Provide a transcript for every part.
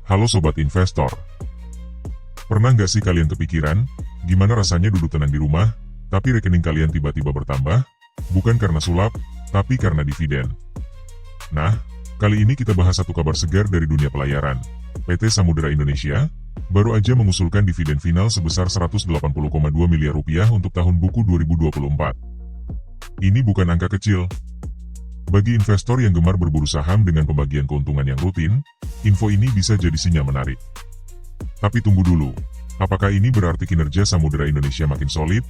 Halo Sobat Investor. Pernah nggak sih kalian kepikiran, gimana rasanya duduk tenang di rumah, tapi rekening kalian tiba-tiba bertambah? Bukan karena sulap, tapi karena dividen. Nah, kali ini kita bahas satu kabar segar dari dunia pelayaran. PT Samudera Indonesia baru aja mengusulkan dividen final sebesar 180,2 miliar rupiah untuk tahun buku 2024. Ini bukan angka kecil. Bagi investor yang gemar berburu saham dengan pembagian keuntungan yang rutin, info ini bisa jadi sinyal menarik. Tapi tunggu dulu, apakah ini berarti kinerja Samudera Indonesia makin solid?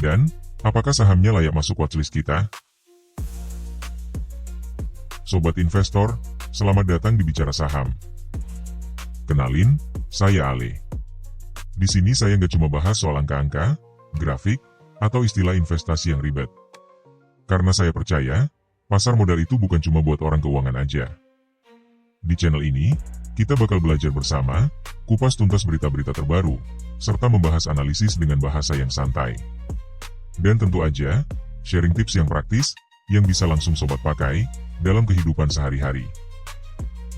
Dan, apakah sahamnya layak masuk watchlist kita? Sobat investor, selamat datang di Bicara Saham. Kenalin, saya Ale. Di sini saya nggak cuma bahas soal angka-angka, grafik, atau istilah investasi yang ribet. Karena saya percaya, pasar modal itu bukan cuma buat orang keuangan aja. Di channel ini, kita bakal belajar bersama, kupas tuntas berita-berita terbaru, serta membahas analisis dengan bahasa yang santai. Dan tentu aja, sharing tips yang praktis, yang bisa langsung sobat pakai, dalam kehidupan sehari-hari.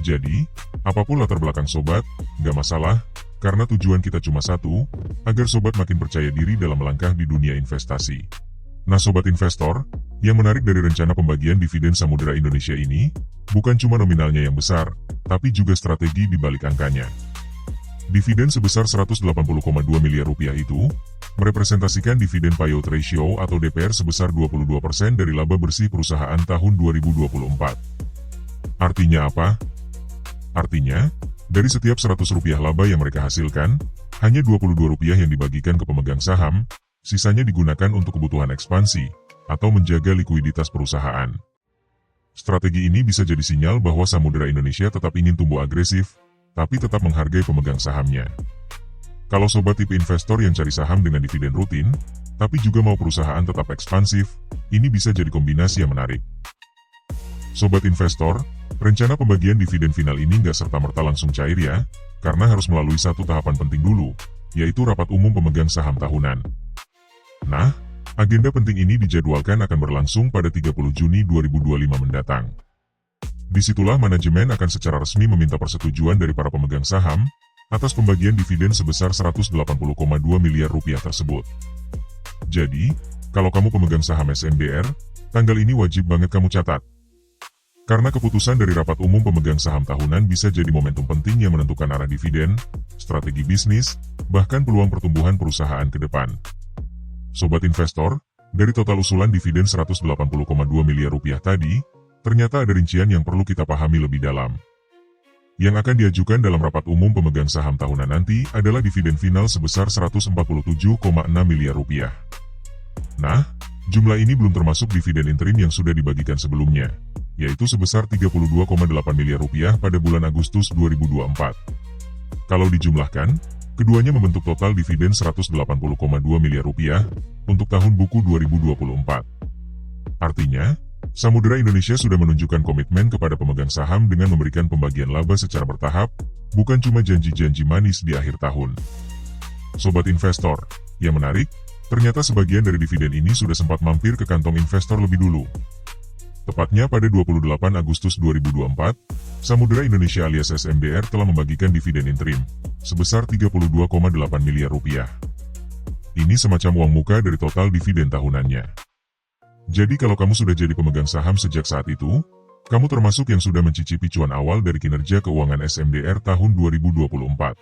Jadi, apapun latar belakang sobat, gak masalah, karena tujuan kita cuma satu, agar sobat makin percaya diri dalam melangkah di dunia investasi. Nah sobat investor, yang menarik dari rencana pembagian dividen Samudera Indonesia ini, bukan cuma nominalnya yang besar, tapi juga strategi di balik angkanya. Dividen sebesar 180,2 miliar rupiah itu, merepresentasikan dividen payout ratio atau DPR sebesar 22% dari laba bersih perusahaan tahun 2024. Artinya apa? Artinya, dari setiap 100 rupiah laba yang mereka hasilkan, hanya 22 rupiah yang dibagikan ke pemegang saham, sisanya digunakan untuk kebutuhan ekspansi, atau menjaga likuiditas perusahaan. Strategi ini bisa jadi sinyal bahwa Samudera Indonesia tetap ingin tumbuh agresif, tapi tetap menghargai pemegang sahamnya. Kalau sobat tipe investor yang cari saham dengan dividen rutin, tapi juga mau perusahaan tetap ekspansif, ini bisa jadi kombinasi yang menarik. Sobat investor, rencana pembagian dividen final ini nggak serta-merta langsung cair ya, karena harus melalui satu tahapan penting dulu, yaitu rapat umum pemegang saham tahunan. Nah, agenda penting ini dijadwalkan akan berlangsung pada 30 Juni 2025 mendatang. Disitulah manajemen akan secara resmi meminta persetujuan dari para pemegang saham atas pembagian dividen sebesar 180,2 miliar rupiah tersebut. Jadi, kalau kamu pemegang saham SMBR, tanggal ini wajib banget kamu catat. Karena keputusan dari rapat umum pemegang saham tahunan bisa jadi momentum penting yang menentukan arah dividen, strategi bisnis, bahkan peluang pertumbuhan perusahaan ke depan. Sobat investor, dari total usulan dividen 180,2 miliar rupiah tadi, ternyata ada rincian yang perlu kita pahami lebih dalam. Yang akan diajukan dalam rapat umum pemegang saham tahunan nanti adalah dividen final sebesar 147,6 miliar rupiah. Nah, jumlah ini belum termasuk dividen interim yang sudah dibagikan sebelumnya, yaitu sebesar 32,8 miliar rupiah pada bulan Agustus 2024. Kalau dijumlahkan, keduanya membentuk total dividen 180,2 miliar rupiah untuk tahun buku 2024. Artinya, Samudera Indonesia sudah menunjukkan komitmen kepada pemegang saham dengan memberikan pembagian laba secara bertahap, bukan cuma janji-janji manis di akhir tahun. Sobat investor, yang menarik, ternyata sebagian dari dividen ini sudah sempat mampir ke kantong investor lebih dulu. Tepatnya pada 28 Agustus 2024, Samudera Indonesia alias SMDR telah membagikan dividen interim sebesar 32,8 miliar rupiah. Ini semacam uang muka dari total dividen tahunannya. Jadi kalau kamu sudah jadi pemegang saham sejak saat itu, kamu termasuk yang sudah mencicipi cuan awal dari kinerja keuangan SMDR tahun 2024.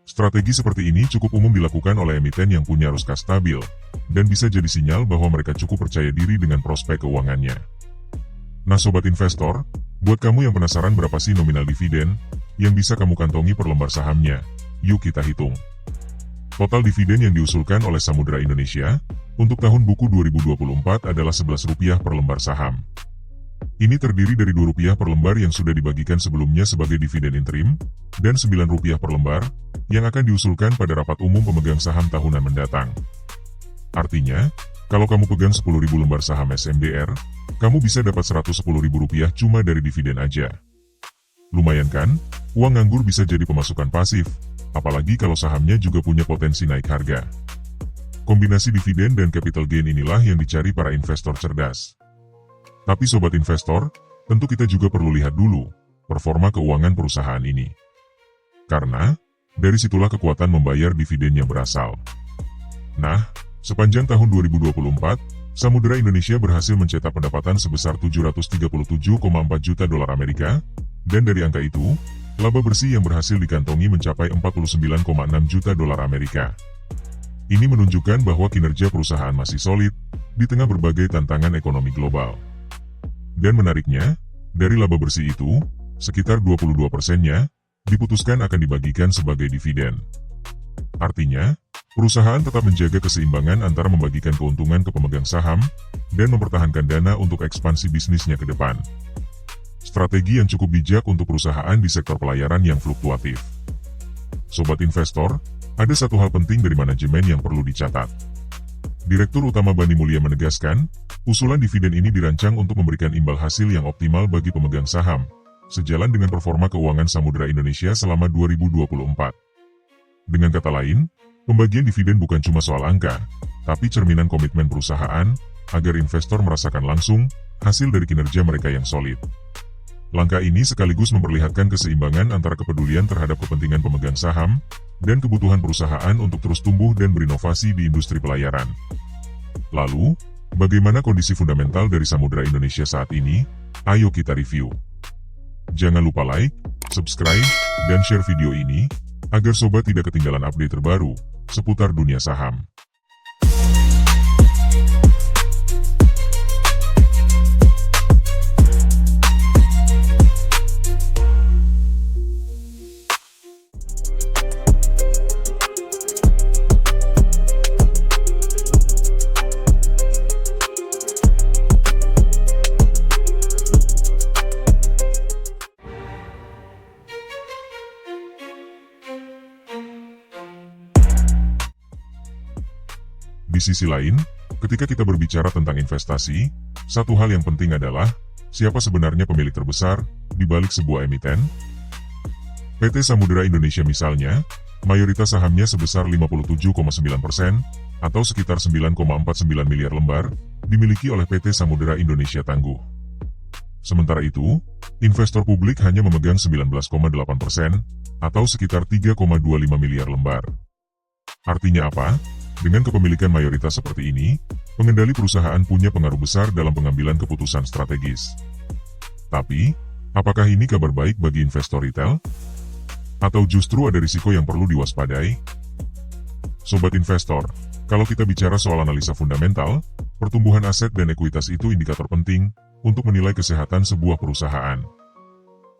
Strategi seperti ini cukup umum dilakukan oleh emiten yang punya arus kas stabil, dan bisa jadi sinyal bahwa mereka cukup percaya diri dengan prospek keuangannya. Nah sobat investor, buat kamu yang penasaran berapa sih nominal dividen yang bisa kamu kantongi per lembar sahamnya, yuk kita hitung. Total dividen yang diusulkan oleh Samudera Indonesia untuk tahun buku 2024 adalah Rp11 per lembar saham. Ini terdiri dari Rp2 per lembar yang sudah dibagikan sebelumnya sebagai dividen interim, dan Rp9 per lembar yang akan diusulkan pada rapat umum pemegang saham tahunan mendatang. Artinya, kalau kamu pegang 10.000 lembar saham SMDR, kamu bisa dapat Rp110.000 cuma dari dividen aja. Lumayan kan? Uang nganggur bisa jadi pemasukan pasif, apalagi kalau sahamnya juga punya potensi naik harga. Kombinasi dividen dan capital gain inilah yang dicari para investor cerdas. Tapi sobat investor, tentu kita juga perlu lihat dulu performa keuangan perusahaan ini. Karena, dari situlah kekuatan membayar dividennya berasal. Nah, sepanjang tahun 2024, Samudera Indonesia berhasil mencetak pendapatan sebesar 737,4 juta dolar Amerika, dan dari angka itu, laba bersih yang berhasil dikantongi mencapai 49,6 juta dolar Amerika. Ini menunjukkan bahwa kinerja perusahaan masih solid di tengah berbagai tantangan ekonomi global. Dan menariknya, dari laba bersih itu, sekitar 22%-nya diputuskan akan dibagikan sebagai dividen. Artinya, perusahaan tetap menjaga keseimbangan antara membagikan keuntungan ke pemegang saham dan mempertahankan dana untuk ekspansi bisnisnya ke depan. Strategi yang cukup bijak untuk perusahaan di sektor pelayaran yang fluktuatif. Sobat investor, ada satu hal penting dari manajemen yang perlu dicatat. Direktur Utama Bani Mulya menegaskan, usulan dividen ini dirancang untuk memberikan imbal hasil yang optimal bagi pemegang saham, sejalan dengan performa keuangan Samudera Indonesia selama 2024. Dengan kata lain, pembagian dividen bukan cuma soal angka, tapi cerminan komitmen perusahaan, agar investor merasakan langsung hasil dari kinerja mereka yang solid. Langkah ini sekaligus memperlihatkan keseimbangan antara kepedulian terhadap kepentingan pemegang saham, dan kebutuhan perusahaan untuk terus tumbuh dan berinovasi di industri pelayaran. Lalu, bagaimana kondisi fundamental dari Samudera Indonesia saat ini? Ayo kita review. Jangan lupa like, subscribe, dan share video ini, agar sobat tidak ketinggalan update terbaru seputar dunia saham. Di sisi lain, ketika kita berbicara tentang investasi, satu hal yang penting adalah, siapa sebenarnya pemilik terbesar di balik sebuah emiten? PT Samudera Indonesia misalnya, mayoritas sahamnya sebesar 57,9%, atau sekitar 9,49 miliar lembar, dimiliki oleh PT Samudera Indonesia Tangguh. Sementara itu, investor publik hanya memegang 19,8%, atau sekitar 3,25 miliar lembar. Artinya apa? Dengan kepemilikan mayoritas seperti ini, pengendali perusahaan punya pengaruh besar dalam pengambilan keputusan strategis. Tapi, apakah ini kabar baik bagi investor retail? Atau justru ada risiko yang perlu diwaspadai? Sobat investor, kalau kita bicara soal analisa fundamental, pertumbuhan aset dan ekuitas itu indikator penting untuk menilai kesehatan sebuah perusahaan.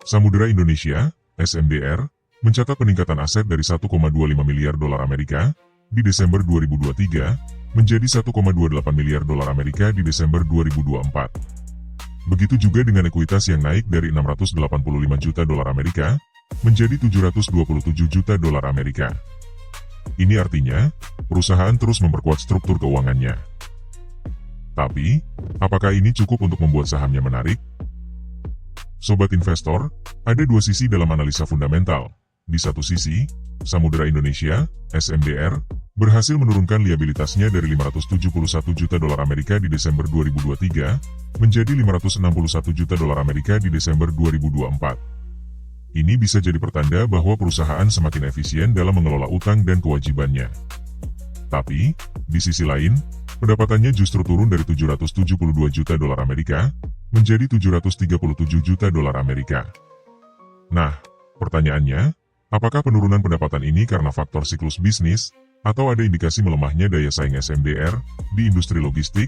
Samudera Indonesia, SMDR, mencatat peningkatan aset dari 1,25 miliar dolar Amerika di Desember 2023 menjadi 1,28 miliar dolar Amerika di Desember 2024. Begitu juga dengan ekuitas yang naik dari 685 juta dolar Amerika menjadi 727 juta dolar Amerika. Ini artinya, perusahaan terus memperkuat struktur keuangannya. Tapi, apakah ini cukup untuk membuat sahamnya menarik? Sobat investor, ada dua sisi dalam analisa fundamental. Di satu sisi, Samudera Indonesia, SMDR, berhasil menurunkan liabilitasnya dari 571 juta dolar Amerika di Desember 2023 menjadi 561 juta dolar Amerika di Desember 2024. Ini bisa jadi pertanda bahwa perusahaan semakin efisien dalam mengelola utang dan kewajibannya. Tapi, di sisi lain, pendapatannya justru turun dari 772 juta dolar Amerika menjadi 737 juta dolar Amerika. Nah, pertanyaannya, apakah penurunan pendapatan ini karena faktor siklus bisnis, atau ada indikasi melemahnya daya saing SMDR di industri logistik?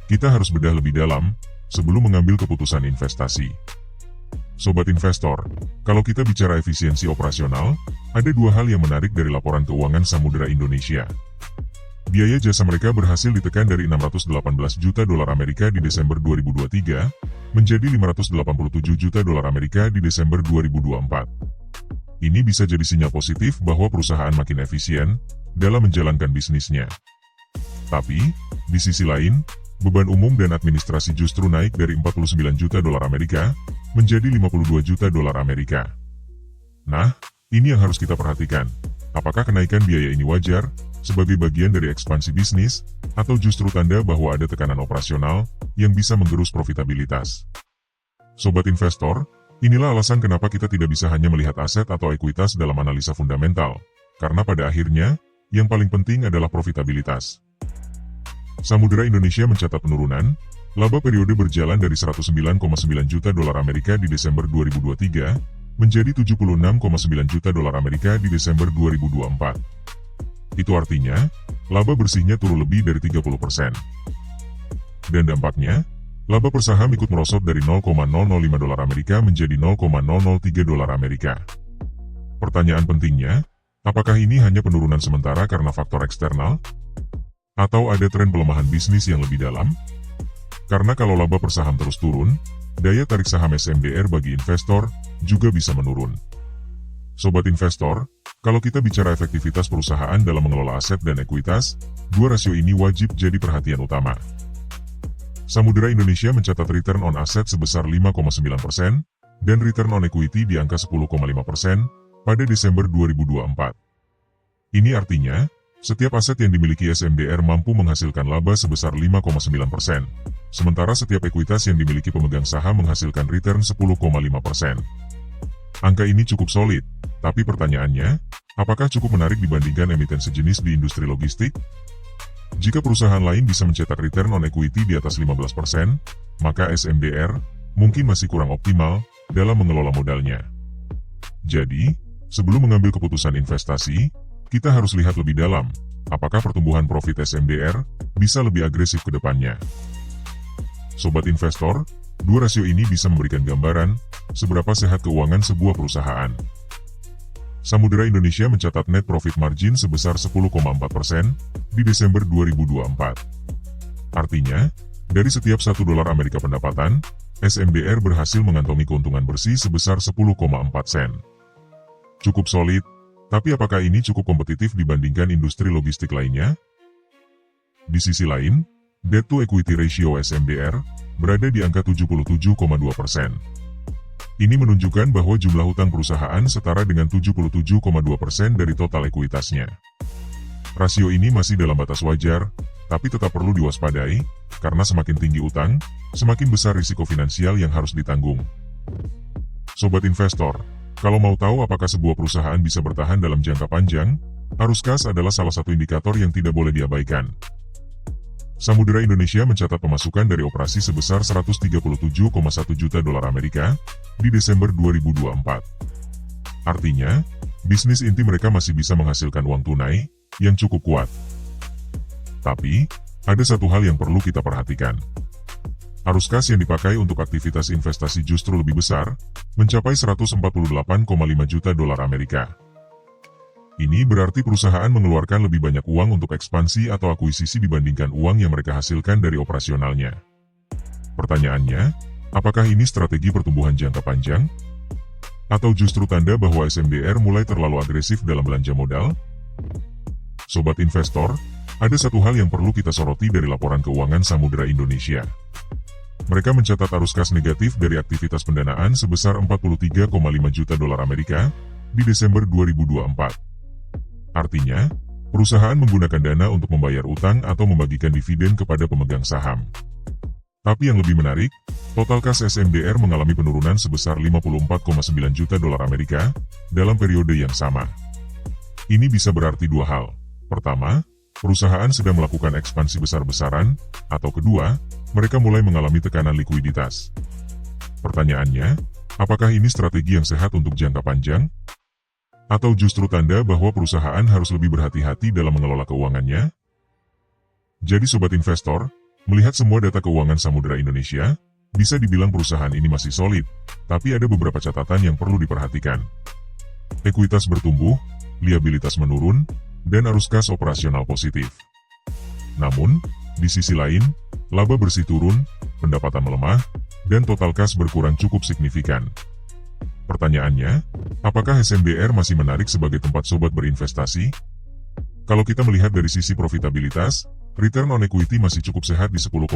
Kita harus bedah lebih dalam sebelum mengambil keputusan investasi. Sobat investor, kalau kita bicara efisiensi operasional, ada dua hal yang menarik dari laporan keuangan Samudera Indonesia. Biaya jasa mereka berhasil ditekan dari 618 juta dolar Amerika di Desember 2023 menjadi 587 juta dolar Amerika di Desember 2024. Ini bisa jadi sinyal positif bahwa perusahaan makin efisien dalam menjalankan bisnisnya. Tapi, di sisi lain, beban umum dan administrasi justru naik dari 49 juta dolar Amerika menjadi 52 juta dolar Amerika. Nah, ini yang harus kita perhatikan. Apakah kenaikan biaya ini wajar sebagai bagian dari ekspansi bisnis, atau justru tanda bahwa ada tekanan operasional yang bisa menggerus profitabilitas? Sobat investor, Inilah alasan kenapa kita tidak bisa hanya melihat aset atau ekuitas dalam analisa fundamental, karena pada akhirnya, yang paling penting adalah profitabilitas. Samudera Indonesia mencatat penurunan, laba periode berjalan dari 109,9 juta dolar Amerika di Desember 2023, menjadi 76,9 juta dolar Amerika di Desember 2024. Itu artinya, laba bersihnya turun lebih dari 30%. Dan dampaknya, laba per saham ikut merosot dari 0,005 dolar Amerika menjadi 0,003 dolar Amerika. Pertanyaan pentingnya, apakah ini hanya penurunan sementara karena faktor eksternal? Atau ada tren pelemahan bisnis yang lebih dalam? Karena kalau laba per saham terus turun, daya tarik saham SMBR bagi investor juga bisa menurun. Sobat investor, kalau kita bicara efektivitas perusahaan dalam mengelola aset dan ekuitas, dua rasio ini wajib jadi perhatian utama. Samudera Indonesia mencatat return on asset sebesar 5,9% dan return on equity di angka 10,5% pada Desember 2024. Ini artinya, setiap aset yang dimiliki SMBR mampu menghasilkan laba sebesar 5,9%, sementara setiap ekuitas yang dimiliki pemegang saham menghasilkan return 10,5%. Angka ini cukup solid, tapi pertanyaannya, apakah cukup menarik dibandingkan emiten sejenis di industri logistik? Jika perusahaan lain bisa mencetak return on equity di atas 15%, maka SMBR mungkin masih kurang optimal dalam mengelola modalnya. Jadi, sebelum mengambil keputusan investasi, kita harus lihat lebih dalam, apakah pertumbuhan profit SMBR bisa lebih agresif ke depannya. Sobat investor, dua rasio ini bisa memberikan gambaran seberapa sehat keuangan sebuah perusahaan. Samudera Indonesia mencatat net profit margin sebesar 10,4% di Desember 2024. Artinya, dari setiap $1 Amerika pendapatan, SMBR berhasil mengantongi keuntungan bersih sebesar 10,4 sen. Cukup solid, tapi apakah ini cukup kompetitif dibandingkan industri logistik lainnya? Di sisi lain, debt to equity ratio SMBR berada di angka 77,2%. Ini menunjukkan bahwa jumlah hutang perusahaan setara dengan 77,2% dari total ekuitasnya. Rasio ini masih dalam batas wajar, tapi tetap perlu diwaspadai, karena semakin tinggi utang, semakin besar risiko finansial yang harus ditanggung. Sobat investor, kalau mau tahu apakah sebuah perusahaan bisa bertahan dalam jangka panjang, arus kas adalah salah satu indikator yang tidak boleh diabaikan. Samudera Indonesia mencatat pemasukan dari operasi sebesar 137,1 juta dolar Amerika di Desember 2024. Artinya, bisnis inti mereka masih bisa menghasilkan uang tunai yang cukup kuat. Tapi, ada satu hal yang perlu kita perhatikan. Arus kas yang dipakai untuk aktivitas investasi justru lebih besar, mencapai 148,5 juta dolar Amerika. Ini berarti perusahaan mengeluarkan lebih banyak uang untuk ekspansi atau akuisisi dibandingkan uang yang mereka hasilkan dari operasionalnya. Pertanyaannya, apakah ini strategi pertumbuhan jangka panjang? Atau justru tanda bahwa SMBR mulai terlalu agresif dalam belanja modal? Sobat investor, ada satu hal yang perlu kita soroti dari laporan keuangan Samudera Indonesia. Mereka mencatat arus kas negatif dari aktivitas pendanaan sebesar 43,5 juta dolar Amerika di Desember 2024. Artinya, perusahaan menggunakan dana untuk membayar utang atau membagikan dividen kepada pemegang saham. Tapi yang lebih menarik, total kas SMBR mengalami penurunan sebesar 54,9 juta dolar Amerika dalam periode yang sama. Ini bisa berarti dua hal. Pertama, perusahaan sedang melakukan ekspansi besar-besaran, atau kedua, mereka mulai mengalami tekanan likuiditas. Pertanyaannya, apakah ini strategi yang sehat untuk jangka panjang? Atau justru tanda bahwa perusahaan harus lebih berhati-hati dalam mengelola keuangannya? Jadi sobat investor, melihat semua data keuangan Samudera Indonesia, bisa dibilang perusahaan ini masih solid, tapi ada beberapa catatan yang perlu diperhatikan. Ekuitas bertumbuh, liabilitas menurun, dan arus kas operasional positif. Namun, di sisi lain, laba bersih turun, pendapatan melemah, dan total kas berkurang cukup signifikan. Pertanyaannya, apakah SMBR masih menarik sebagai tempat sobat berinvestasi? Kalau kita melihat dari sisi profitabilitas, return on equity masih cukup sehat di 10,5%,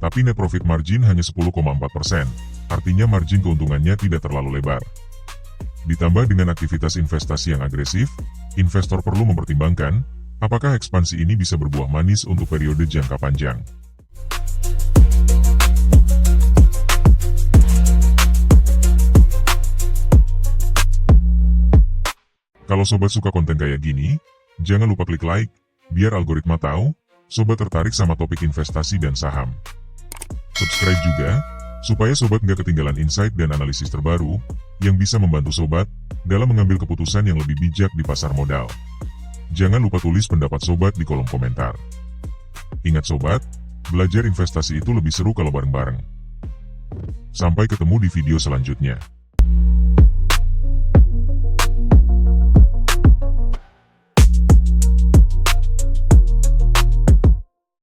tapi net profit margin hanya 10,4%, artinya margin keuntungannya tidak terlalu lebar. Ditambah dengan aktivitas investasi yang agresif, investor perlu mempertimbangkan, apakah ekspansi ini bisa berbuah manis untuk periode jangka panjang. Kalau sobat suka konten kayak gini, jangan lupa klik like, biar algoritma tahu, sobat tertarik sama topik investasi dan saham. Subscribe juga, supaya sobat nggak ketinggalan insight dan analisis terbaru, yang bisa membantu sobat, dalam mengambil keputusan yang lebih bijak di pasar modal. Jangan lupa tulis pendapat sobat di kolom komentar. Ingat sobat, belajar investasi itu lebih seru kalau bareng-bareng. Sampai ketemu di video selanjutnya.